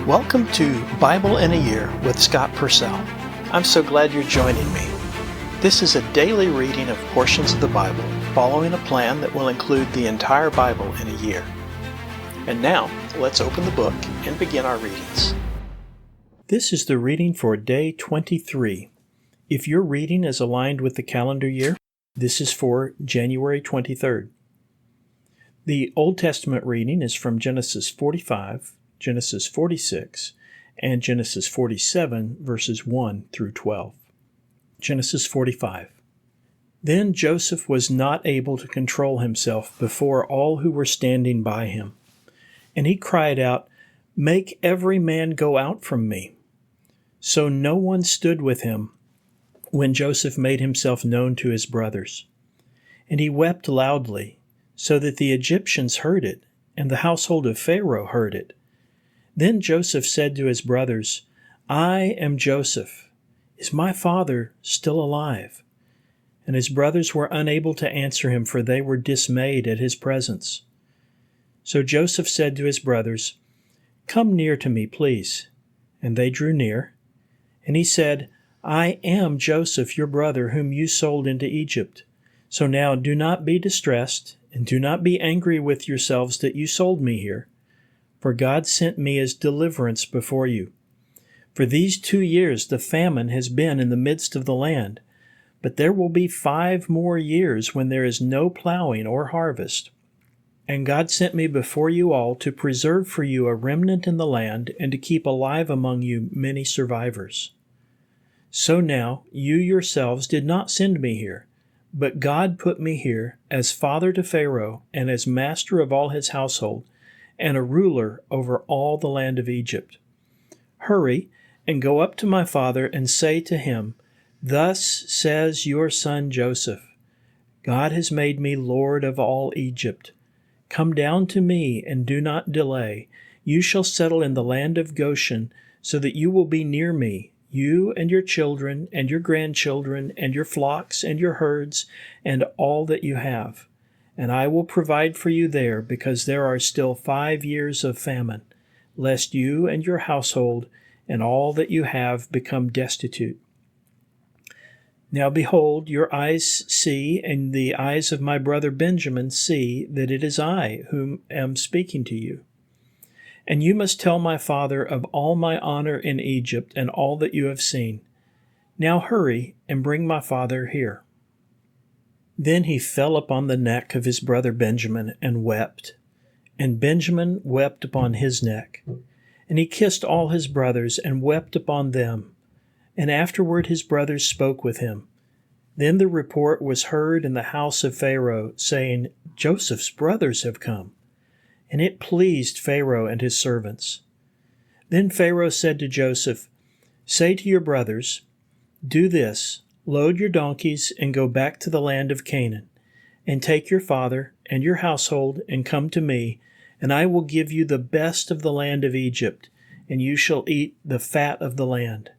Welcome to Bible in a Year with Scott Purcell. I'm so glad you're joining me. This is a daily reading of portions of the Bible, following a plan that will include the entire Bible in a year. And now, let's open the book and begin our readings. This is the reading for day 23. If your reading is aligned with the calendar year, this is for January 23rd. The Old Testament reading is from Genesis 45, Genesis 46, and Genesis 47, verses 1 through 12. Genesis 45. Then Joseph was not able to control himself before all who were standing by him. And he cried out, "Make every man go out from me." So no one stood with him when Joseph made himself known to his brothers. And he wept loudly, so that the Egyptians heard it, and the household of Pharaoh heard it. Then Joseph said to his brothers, "I am Joseph. Is my father still alive?" And his brothers were unable to answer him, for they were dismayed at his presence. So Joseph said to his brothers, "Come near to me, please." And they drew near. And he said, "I am Joseph, your brother, whom you sold into Egypt. So now do not be distressed, and do not be angry with yourselves that you sold me here. For God sent me as deliverance before you. For these 2 years the famine has been in the midst of the land, but there will be 5 more years when there is no plowing or harvest. And God sent me before you all to preserve for you a remnant in the land and to keep alive among you many survivors. So now you yourselves did not send me here, but God put me here as father to Pharaoh and as master of all his household, and a ruler over all the land of Egypt. Hurry and go up to my father and say to him, 'Thus says your son Joseph, God has made me Lord of all Egypt. Come down to me and do not delay. You shall settle in the land of Goshen, so that you will be near me, you and your children and your grandchildren and your flocks and your herds and all that you have. And I will provide for you there, because there are still 5 years of famine, lest you and your household and all that you have become destitute. Now behold, your eyes see, and the eyes of my brother Benjamin see, that it is I whom am speaking to you. And you must tell my father of all my honor in Egypt and all that you have seen. Now hurry and bring my father here." Then he fell upon the neck of his brother Benjamin and wept. And Benjamin wept upon his neck. And he kissed all his brothers and wept upon them. And afterward his brothers spoke with him. Then the report was heard in the house of Pharaoh, saying, "Joseph's brothers have come." And it pleased Pharaoh and his servants. Then Pharaoh said to Joseph, "Say to your brothers, 'Do this, load your donkeys and go back to the land of Canaan, and take your father and your household and come to me, and I will give you the best of the land of Egypt, and you shall eat the fat of the land.'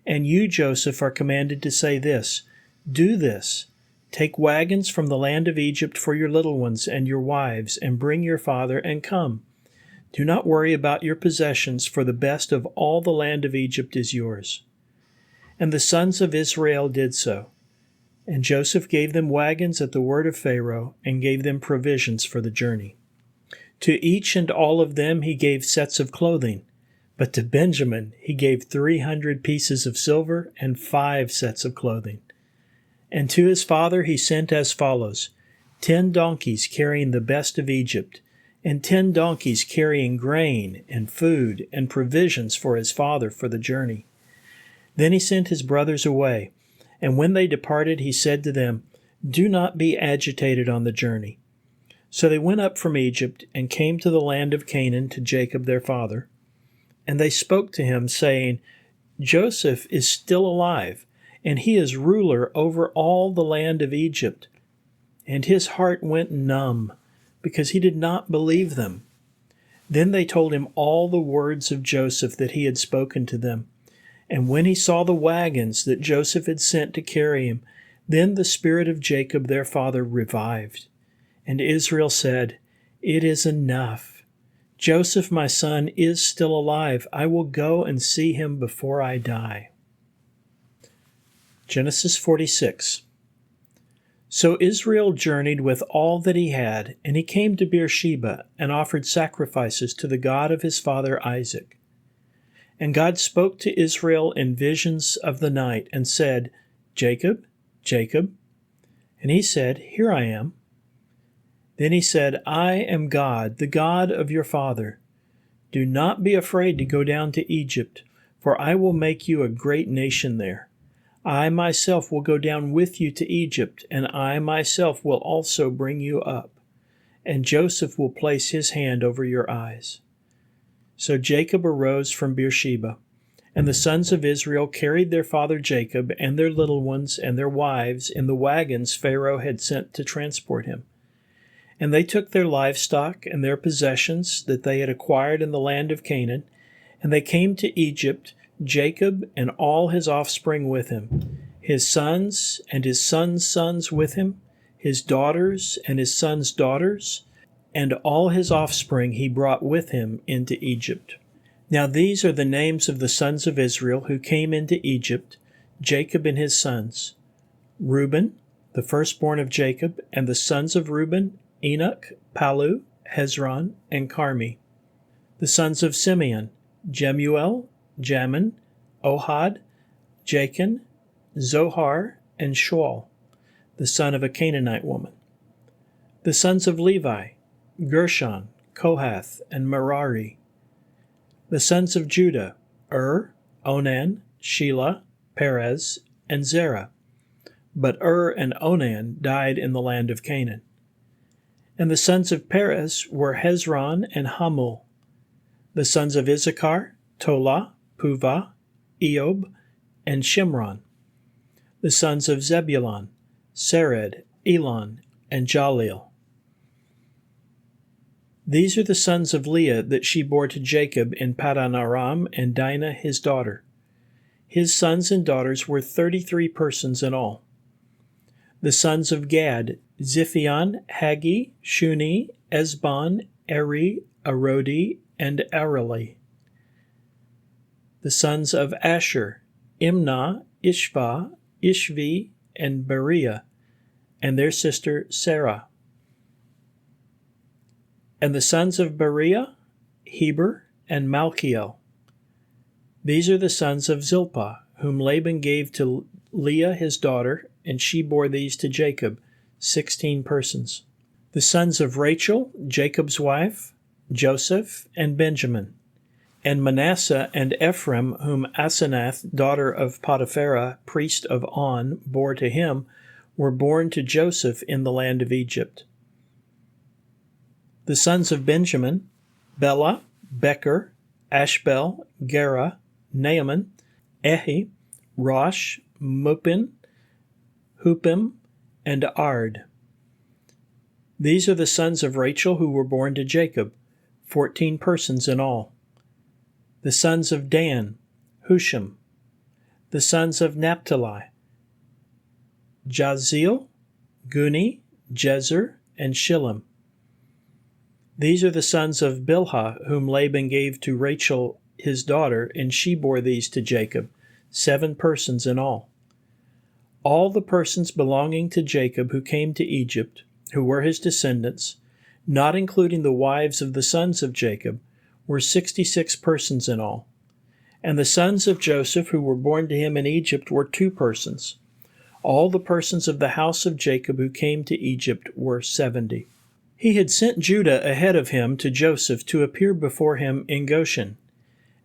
And you, Joseph, are commanded to say this, 'Do this, take wagons from the land of Egypt for your little ones and your wives, and bring your father and come. Do not worry about your possessions, for the best of all the land of Egypt is yours.' And the sons of Israel did so. And Joseph gave them wagons at the word of Pharaoh, and gave them provisions for the journey. To each and all of them he gave sets of clothing, but to Benjamin he gave 300 pieces of silver and 5 sets of clothing. And to his father he sent as follows: 10 donkeys carrying the best of Egypt, and 10 donkeys carrying grain and food and provisions for his father for the journey. Then he sent his brothers away, and when they departed he said to them, 'Do not be agitated on the journey.' So they went up from Egypt and came to the land of Canaan to Jacob their father. And they spoke to him, saying, 'Joseph is still alive, and he is ruler over all the land of Egypt.' And his heart went numb, because he did not believe them. Then they told him all the words of Joseph that he had spoken to them. And when he saw the wagons that Joseph had sent to carry him, then the spirit of Jacob their father revived. And Israel said, 'It is enough. Joseph, my son, is still alive. I will go and see him before I die. Genesis 46. So Israel journeyed with all that he had, and he came to Beersheba and offered sacrifices to the God of his father Isaac. And God spoke to Israel in visions of the night and said, Jacob, Jacob. And he said, Here I am. Then he said, I am God, the God of your father. Do not be afraid to go down to Egypt, for I will make you a great nation there. I myself will go down with you to Egypt, and I myself will also bring you up. And Joseph will place his hand over your eyes. So Jacob arose from Beersheba, and the sons of Israel carried their father Jacob and their little ones and their wives in the wagons Pharaoh had sent to transport him. And they took their livestock and their possessions that they had acquired in the land of Canaan, and they came to Egypt, Jacob and all his offspring with him, his sons and his sons' sons with him, his daughters and his sons' daughters, and all his offspring he brought with him into Egypt. Now these are the names of the sons of Israel who came into Egypt, Jacob and his sons: Reuben, the firstborn of Jacob, and the sons of Reuben, Enoch, Palu, Hezron, and Carmi. The sons of Simeon, Jemuel, Jamin, Ohad, Jachin, Zohar, and Shaul, the son of a Canaanite woman. The sons of Levi, Gershon, Kohath, and Merari. The sons of Judah, Onan, Shelah, Perez, and Zerah. But and Onan died in the land of Canaan. And the sons of Perez were Hezron and Hamul. The sons of Issachar, Tola, Puvah, Eob, and Shimron. The sons of Zebulun, Sered, Elon, and Jaleel. These are the sons of Leah that she bore to Jacob in Paddan Aram and Dinah his daughter. His sons and daughters were 33 persons in all. The sons of Gad, Ziphion, Haggi, Shuni, Esbon, Eri, Arodi, and Areli. The sons of Asher, Imnah, Ishva, Ishvi, and Beriah, and their sister Sarah. And the sons of Beriah, Heber, and Malchiel. These are the sons of Zilpah, whom Laban gave to Leah his daughter, and she bore these to Jacob, 16 persons. The sons of Rachel, Jacob's wife, Joseph, and Benjamin. And Manasseh and Ephraim, whom Asenath, daughter of Potipharah, priest of On, bore to him, were born to Joseph in the land of Egypt. The sons of Benjamin, Bela, Becher, Ashbel, Gera, Naaman, Ehi, Rosh, Mupin, Hupim, and Ard. These are the sons of Rachel who were born to Jacob, 14 persons in all. The sons of Dan, Hushim. The sons of Naphtali, Jahzeel, Guni, Jezer, and Shillem. These are the sons of Bilhah, whom Laban gave to Rachel his daughter, and she bore these to Jacob, 7 persons in all. All the persons belonging to Jacob who came to Egypt, who were his descendants, not including the wives of the sons of Jacob, were 66 persons in all. And the sons of Joseph who were born to him in Egypt were 2 persons. All the persons of the house of Jacob who came to Egypt were 70. He had sent Judah ahead of him to Joseph to appear before him in Goshen.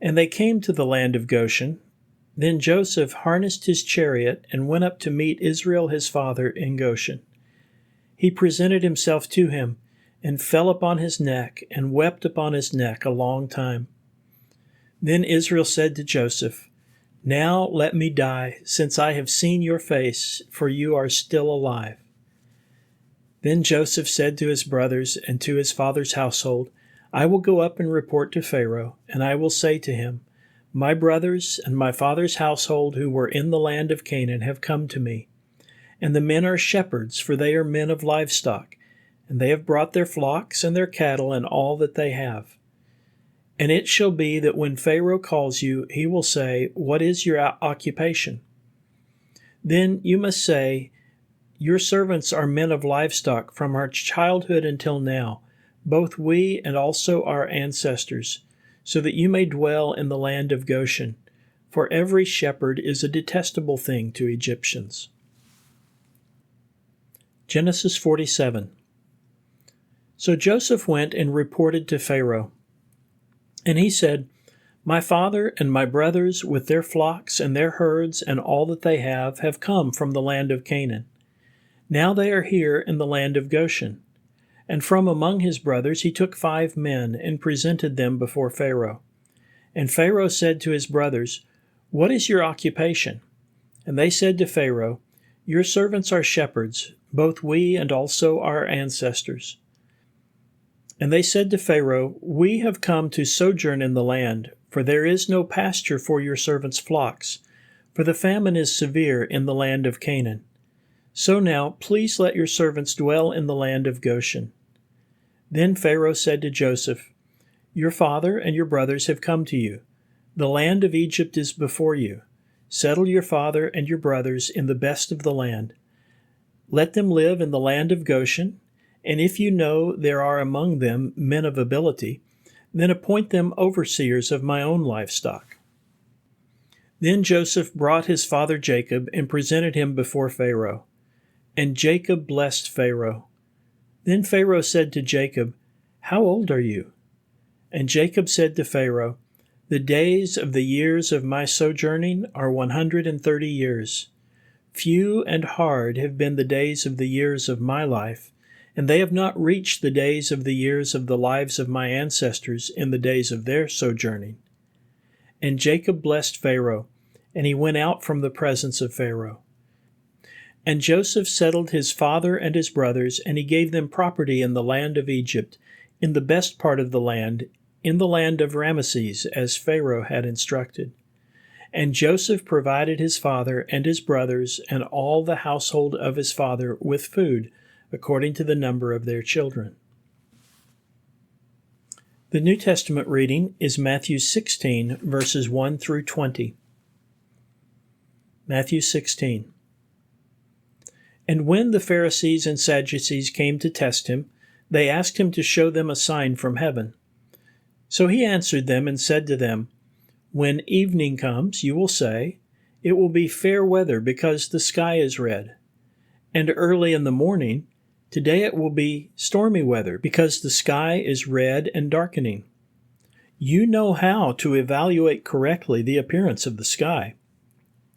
And they came to the land of Goshen. Then Joseph harnessed his chariot and went up to meet Israel his father in Goshen. He presented himself to him, and fell upon his neck, and wept upon his neck a long time. Then Israel said to Joseph, Now let me die, since I have seen your face, for you are still alive. Then Joseph said to his brothers and to his father's household, I will go up and report to Pharaoh, and I will say to him, My brothers and my father's household who were in the land of Canaan have come to me. And the men are shepherds, for they are men of livestock, and they have brought their flocks and their cattle and all that they have. And it shall be that when Pharaoh calls you, he will say, What is your occupation? Then you must say, Your servants are men of livestock from our childhood until now, both we and also our ancestors, so that you may dwell in the land of Goshen. For every shepherd is a detestable thing to Egyptians. Genesis 47. So Joseph went and reported to Pharaoh. And he said, My father and my brothers with their flocks and their herds and all that they have come from the land of Canaan. Now they are here in the land of Goshen. And from among his brothers he took 5 men and presented them before Pharaoh. And Pharaoh said to his brothers, What is your occupation? And they said to Pharaoh, Your servants are shepherds, both we and also our ancestors. And they said to Pharaoh, We have come to sojourn in the land, for there is no pasture for your servants' flocks, for the famine is severe in the land of Canaan. So now, please let your servants dwell in the land of Goshen. Then Pharaoh said to Joseph, Your father and your brothers have come to you. The land of Egypt is before you. Settle your father and your brothers in the best of the land. Let them live in the land of Goshen, and if you know there are among them men of ability, then appoint them overseers of my own livestock. Then Joseph brought his father Jacob and presented him before Pharaoh. And Jacob blessed Pharaoh. Then Pharaoh said to Jacob, How old are you? And Jacob said to Pharaoh, The days of the years of my sojourning are 130 years. Few and hard have been the days of the years of my life, and they have not reached the days of the years of the lives of my ancestors in the days of their sojourning. And Jacob blessed Pharaoh, and he went out from the presence of Pharaoh. And Joseph settled his father and his brothers, and he gave them property in the land of Egypt, in the best part of the land, in the land of Ramesses, as Pharaoh had instructed. And Joseph provided his father and his brothers and all the household of his father with food, according to the number of their children. The New Testament reading is Matthew 16, verses 1 through 20. Matthew 16. And when the Pharisees and Sadducees came to test him, they asked him to show them a sign from heaven. So he answered them and said to them, When evening comes, you will say, It will be fair weather because the sky is red. And early in the morning, Today it will be stormy weather because the sky is red and darkening. You know how to evaluate correctly the appearance of the sky,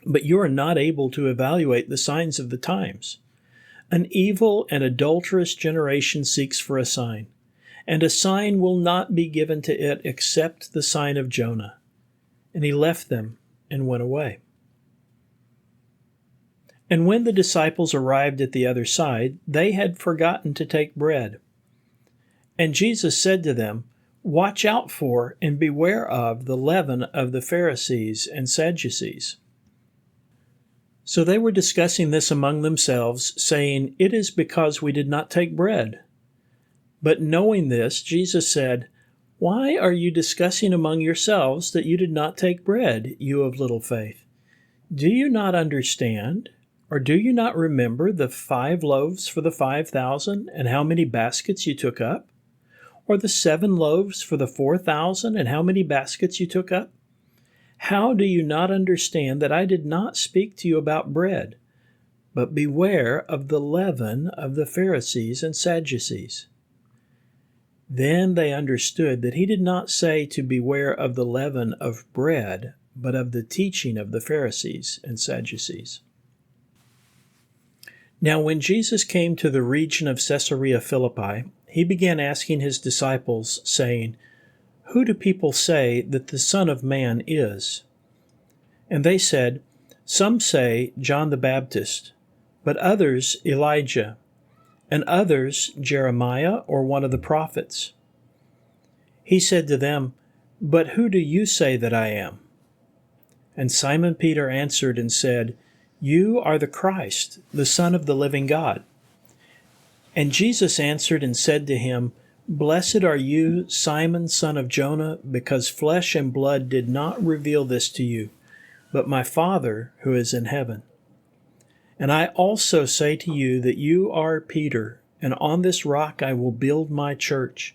but you are not able to evaluate the signs of the times. An evil and adulterous generation seeks for a sign, and a sign will not be given to it except the sign of Jonah. And he left them and went away. And when the disciples arrived at the other side, they had forgotten to take bread. And Jesus said to them, Watch out for and beware of the leaven of the Pharisees and Sadducees. So they were discussing this among themselves, saying, It is because we did not take bread. But knowing this, Jesus said, Why are you discussing among yourselves that you did not take bread, you of little faith? Do you not understand? Or do you not remember the 5 loaves for the 5,000 and how many baskets you took up? Or the 7 loaves for the 4,000 and how many baskets you took up? How do you not understand that I did not speak to you about bread, but beware of the leaven of the Pharisees and Sadducees? Then they understood that he did not say to beware of the leaven of bread, but of the teaching of the Pharisees and Sadducees. Now when Jesus came to the region of Caesarea Philippi, he began asking his disciples, saying, Who do people say that the Son of Man is? And they said, Some say John the Baptist, but others Elijah, and others Jeremiah or one of the prophets. He said to them, But who do you say that I am? And Simon Peter answered and said, You are the Christ, the Son of the living God. And Jesus answered and said to him, Blessed are you, Simon, son of Jonah, because flesh and blood did not reveal this to you, but my Father who is in heaven. And I also say to you that you are Peter, and on this rock I will build my church,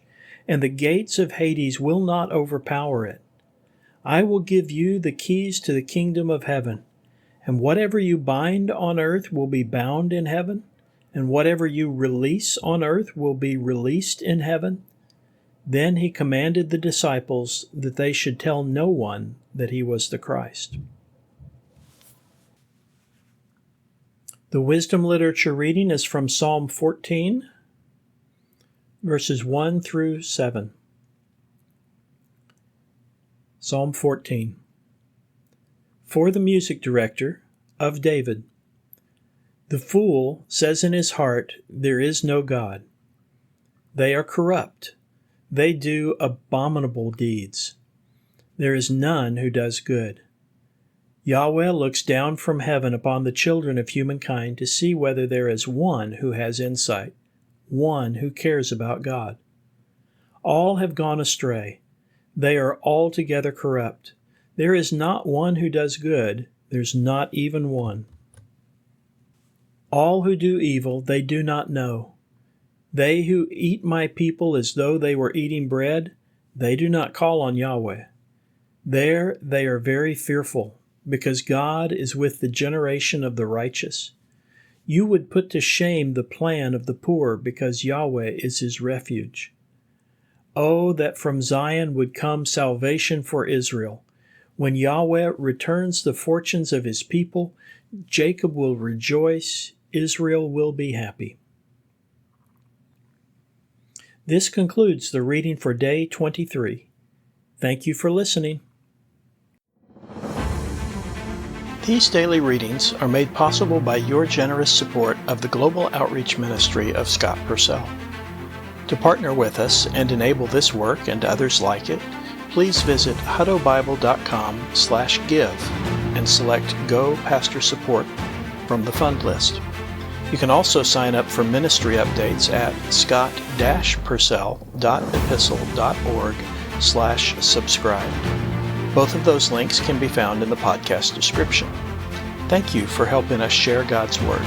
and the gates of Hades will not overpower it. I will give you the keys to the kingdom of heaven, and whatever you bind on earth will be bound in heaven, and whatever you release on earth will be released in heaven. Then he commanded the disciples that they should tell no one that he was the Christ. The wisdom literature reading is from Psalm 14, verses 1 through 7. Psalm 14. For the music director, of David. The fool says in his heart, there is no God. They are corrupt. They do abominable deeds. There is none who does good. Yahweh looks down from heaven upon the children of humankind to see whether there is one who has insight, one who cares about God. All have gone astray. They are altogether corrupt. There is not one who does good. There's not even one. All who do evil, they do not know. They who eat my people as though they were eating bread, they do not call on Yahweh. There they are very fearful, because God is with the generation of the righteous. You would put to shame the plan of the poor, because Yahweh is his refuge. Oh, that from Zion would come salvation for Israel. When Yahweh returns the fortunes of his people, Jacob will rejoice, Israel will be happy. This concludes the reading for day 23. Thank you for listening. These daily readings are made possible by your generous support of the Global Outreach Ministry of Scott Purcell. To partner with us and enable this work and others like it, please visit huttobible.com/give and select Go Pastor Support from the fund list. You can also sign up for ministry updates at scott-purcell.epistle.org/subscribe. Both of those links can be found in the podcast description. Thank you for helping us share God's Word.